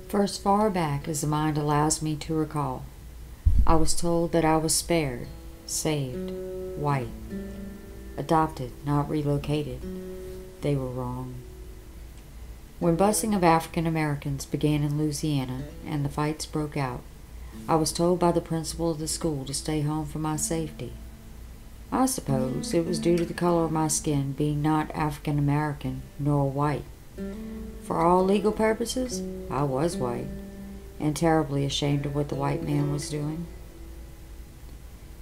For as far back as the mind allows me to recall, I was told that I was spared, saved, white, adopted, not relocated. They were wrong. When busing of African Americans began in Louisiana and the fights broke out, I was told by the principal of the school to stay home for my safety. I suppose it was due to the color of my skin being not African American nor white. For all legal purposes, I was white, and terribly ashamed of what the white man was doing.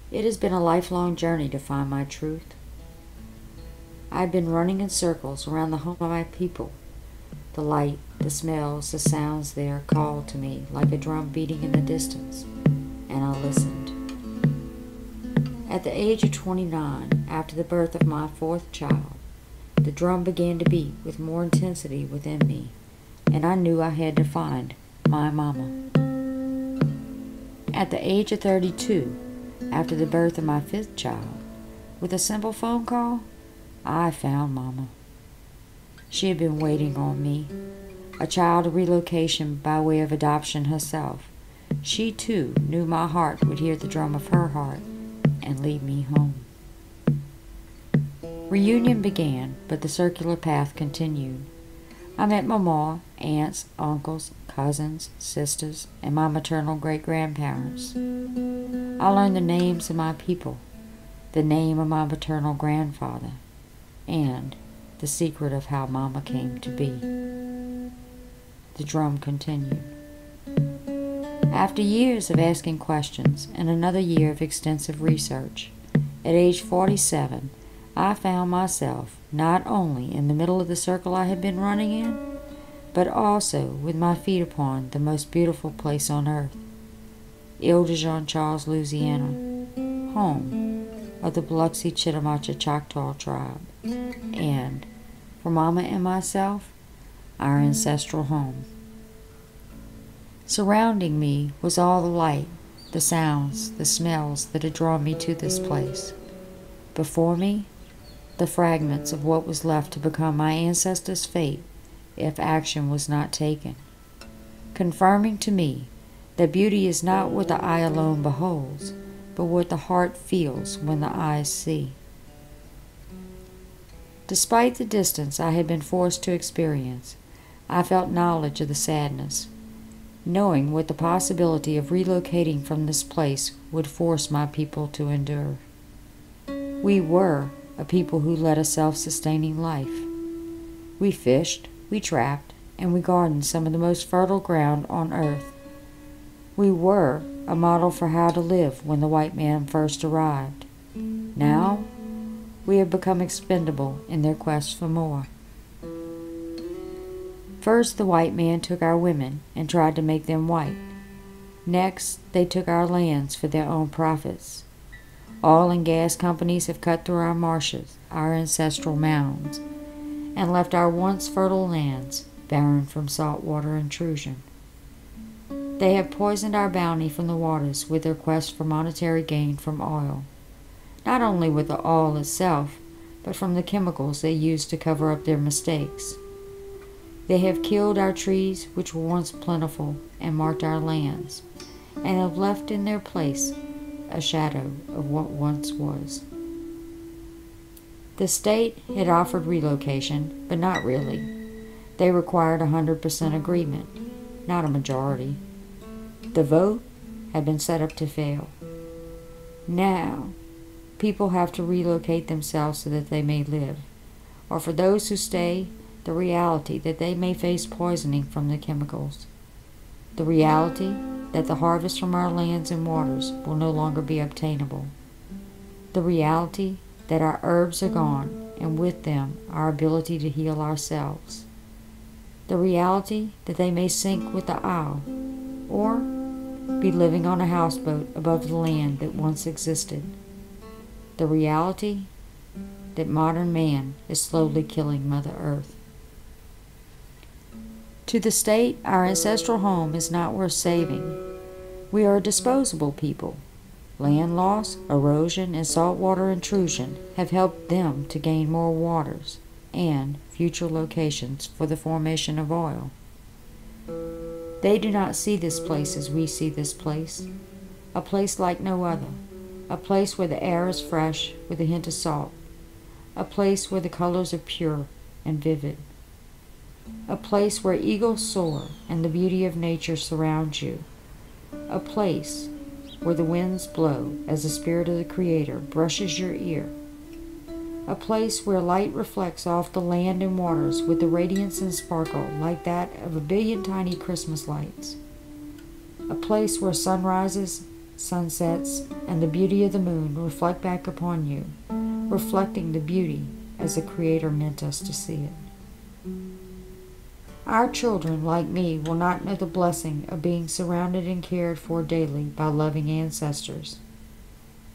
It has been a lifelong journey to find my truth. I had been running in circles around the home of my people. The light, the smells, the sounds there called to me like a drum beating in the distance, and I listened. At the age of 29, after the birth of my fourth child, the drum began to beat with more intensity within me, and I knew I had to find my mama. At the age of 32, after the birth of my fifth child, with a simple phone call, I found mama. She had been waiting on me, a child of relocation by way of adoption herself. She too knew my heart would hear the drum of her heart and lead me home. Reunion began, but the circular path continued. I met Mama, aunts, uncles, cousins, sisters, and my maternal great-grandparents. I learned the names of my people, the name of my maternal grandfather, and the secret of how Mama came to be. The drum continued. After years of asking questions and another year of extensive research, at age 47, I found myself not only in the middle of the circle I had been running in, but also with my feet upon the most beautiful place on earth, Ile de Jean Charles, Louisiana, home of the Biloxi Chitimacha Choctaw tribe, and, for Mama and myself, our ancestral home. Surrounding me was all the light, the sounds, the smells that had drawn me to this place. Before me, the fragments of what was left to become my ancestors' fate if action was not taken, confirming to me that beauty is not what the eye alone beholds, but what the heart feels when the eyes see. Despite the distance I had been forced to experience, I felt knowledge of the sadness, knowing what the possibility of relocating from this place would force my people to endure. We were a people who led a self-sustaining life. We fished, we trapped, and we gardened some of the most fertile ground on earth. We were a model for how to live when the white man first arrived. Now, we have become expendable in their quest for more. First, the white man took our women and tried to make them white. Next, they took our lands for their own profits. Oil and gas companies have cut through our marshes, our ancestral mounds, and left our once fertile lands barren from saltwater intrusion. They have poisoned our bounty from the waters with their quest for monetary gain from oil, not only with the oil itself, but from the chemicals they use to cover up their mistakes. They have killed our trees, which were once plentiful, and marked our lands, and have left in their place a shadow of what once was. The state had offered relocation, but not really. They required 100% agreement, not a majority. The vote had been set up to fail. Now, people have to relocate themselves so that they may live, or for those who stay, the reality that they may face poisoning from the chemicals. The reality that the harvest from our lands and waters will no longer be obtainable. The reality that our herbs are gone, and with them our ability to heal ourselves. The reality that they may sink with the owl, or be living on a houseboat above the land that once existed. The reality that modern man is slowly killing Mother Earth. To the state, our ancestral home is not worth saving. We are a disposable people. Land loss, erosion, and saltwater intrusion have helped them to gain more waters and future locations for the formation of oil. They do not see this place as we see this place, a place like no other, a place where the air is fresh with a hint of salt, a place where the colors are pure and vivid, a place where eagles soar and the beauty of nature surrounds you, a place where the winds blow as the spirit of the Creator brushes your ear, a place where light reflects off the land and waters with the radiance and sparkle like that of a billion tiny Christmas lights, a place where sunrises, sunsets, and the beauty of the moon reflect back upon you, reflecting the beauty as the Creator meant us to see it. Our children, like me, will not know the blessing of being surrounded and cared for daily by loving ancestors.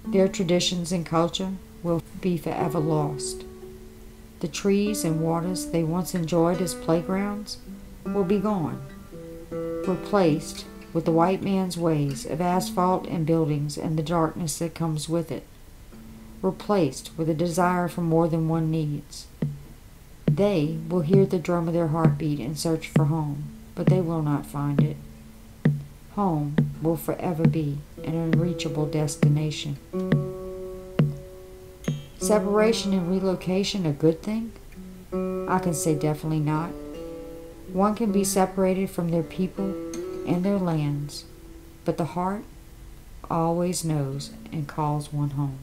Their traditions and culture will be forever lost. The trees and waters they once enjoyed as playgrounds will be gone, replaced with the white man's ways of asphalt and buildings and the darkness that comes with it, replaced with a desire for more than one needs. They will hear the drum of their heartbeat and search for home, but they will not find it. Home will forever be an unreachable destination. Separation and relocation a good thing? I can say definitely not. One can be separated from their people and their lands, but the heart always knows and calls one home.